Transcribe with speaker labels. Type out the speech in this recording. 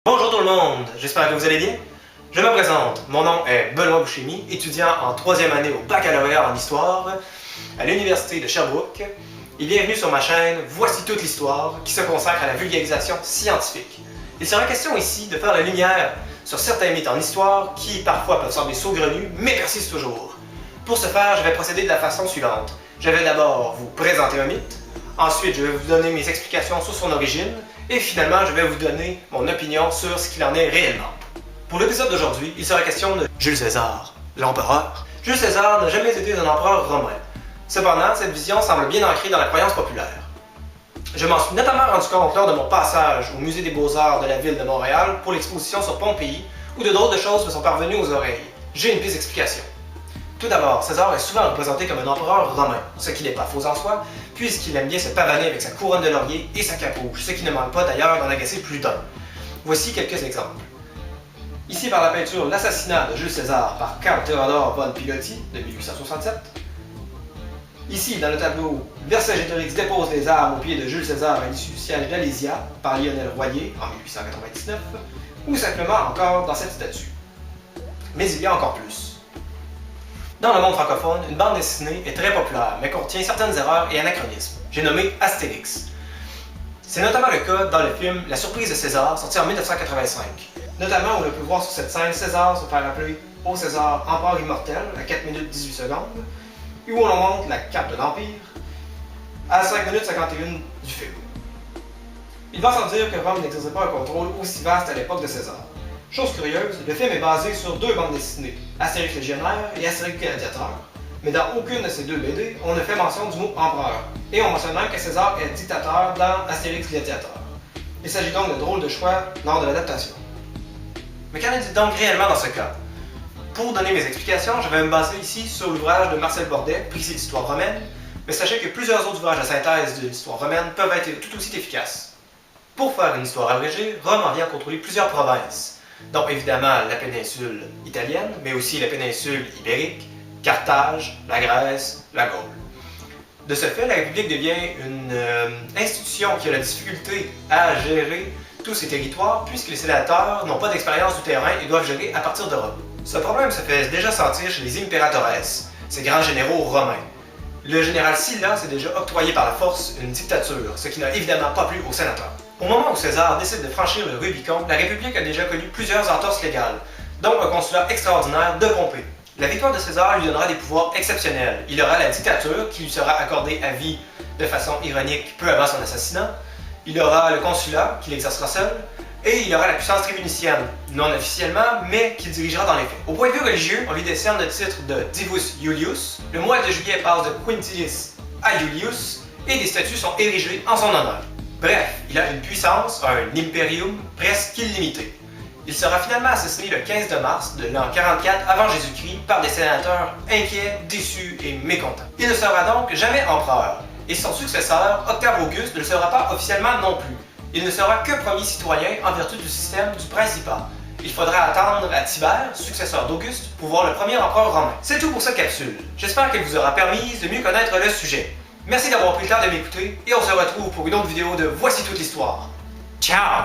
Speaker 1: Bonjour tout le monde, j'espère que vous allez bien. Je me présente, mon nom est Benoît Bouchemi, étudiant en 3e année au baccalauréat en histoire à l'Université de Sherbrooke. Et bienvenue sur ma chaîne Voici toute l'histoire qui se consacre à la vulgarisation scientifique. Il sera question ici de faire la lumière sur certains mythes en histoire qui parfois peuvent sembler saugrenus mais persistent toujours. Pour ce faire, je vais procéder de la façon suivante. Je vais d'abord vous présenter un mythe, ensuite je vais vous donner mes explications sur son origine, et finalement je vais vous donner mon opinion sur ce qu'il en est réellement. Pour l'épisode d'aujourd'hui, il sera question de Jules César, l'empereur. Jules César n'a jamais été un empereur romain. Cependant, cette vision semble bien ancrée dans la croyance populaire. Je m'en suis notamment rendu compte lors de mon passage au Musée des Beaux-Arts de la ville de Montréal pour l'exposition sur Pompéi, où de drôles de choses me sont parvenues aux oreilles. J'ai une piste d'explication. Tout d'abord, César est souvent représenté comme un empereur romain, ce qui n'est pas faux en soi, puisqu'il aime bien se pavaner avec sa couronne de laurier et sa capuche, ce qui ne manque pas d'ailleurs d'en agacer plus d'un. Voici quelques exemples. Ici par la peinture L'assassinat de Jules César par Karl Theodor von Piloty de 1867. Ici, dans le tableau, Vercingétorix dépose les armes aux pieds de Jules César à l'issue du siège d'Alésia par Lionel Royer en 1899, ou simplement encore dans cette statue. Mais il y a encore plus. Dans le monde francophone, une bande dessinée est très populaire, mais contient certaines erreurs et anachronismes. J'ai nommé Astérix. C'est notamment le cas dans le film La surprise de César, sorti en 1985. Notamment où on peut voir sur cette scène César se faire appeler au César empereur immortel à 4 minutes 18 secondes, et où on montre la cape de l'Empire à 5 minutes 51 du film. Il va sans dire que Rome n'exerçait pas un contrôle aussi vaste à l'époque de César. Chose curieuse, le film est basé sur deux bandes dessinées, Astérix Légionnaire et Astérix Gladiateur, mais dans aucune de ces deux BD, on ne fait mention du mot empereur, et on mentionne même que César est dictateur dans Astérix Gladiateur. Il s'agit donc de drôles de choix lors de l'adaptation. Mais qu'en est-il donc réellement dans ce cas? Pour donner mes explications, je vais me baser ici sur l'ouvrage de Marcel Bordet, Précis d'histoire romaine, mais sachez que plusieurs autres ouvrages de synthèse de l'histoire romaine peuvent être tout aussi efficaces. Pour faire une histoire abrégée, Rome en vient contrôler plusieurs provinces, dont évidemment la péninsule italienne, mais aussi la péninsule ibérique, Carthage, la Grèce, la Gaule. De ce fait, la République devient une institution qui a la difficulté à gérer tous ces territoires, puisque les sénateurs n'ont pas d'expérience du terrain et doivent gérer à partir de Rome. Ce problème se fait déjà sentir chez les imperatores, ces grands généraux romains. Le général Sylla s'est déjà octroyé par la force une dictature, ce qui n'a évidemment pas plu aux sénateurs. Au moment où César décide de franchir le Rubicon, la République a déjà connu plusieurs entorses légales, dont un consulat extraordinaire de Pompée. La victoire de César lui donnera des pouvoirs exceptionnels. Il aura la dictature, qui lui sera accordée à vie de façon ironique peu avant son assassinat. Il aura le consulat, qu'il exercera seul, et il aura la puissance tribunicienne, non officiellement, mais qu'il dirigera dans les faits. Au point de vue religieux, on lui décerne le titre de Divus Iulius, le mois de juillet passe de Quintilis à Iulius, et des statues sont érigées en son honneur. Bref, il a une puissance, un imperium, presque illimité. Il sera finalement assassiné le 15 de mars de l'an 44 avant Jésus-Christ par des sénateurs inquiets, déçus et mécontents. Il ne sera donc jamais empereur, et son successeur, Octave Auguste, ne le sera pas officiellement non plus. Il ne sera que premier citoyen en vertu du système du Principat. Il faudra attendre à Tibère, successeur d'Auguste, pour voir le premier empereur romain. C'est tout pour cette capsule. J'espère qu'elle vous aura permis de mieux connaître le sujet. Merci d'avoir pris le temps de m'écouter, et on se retrouve pour une autre vidéo de Voici toute l'histoire. Ciao!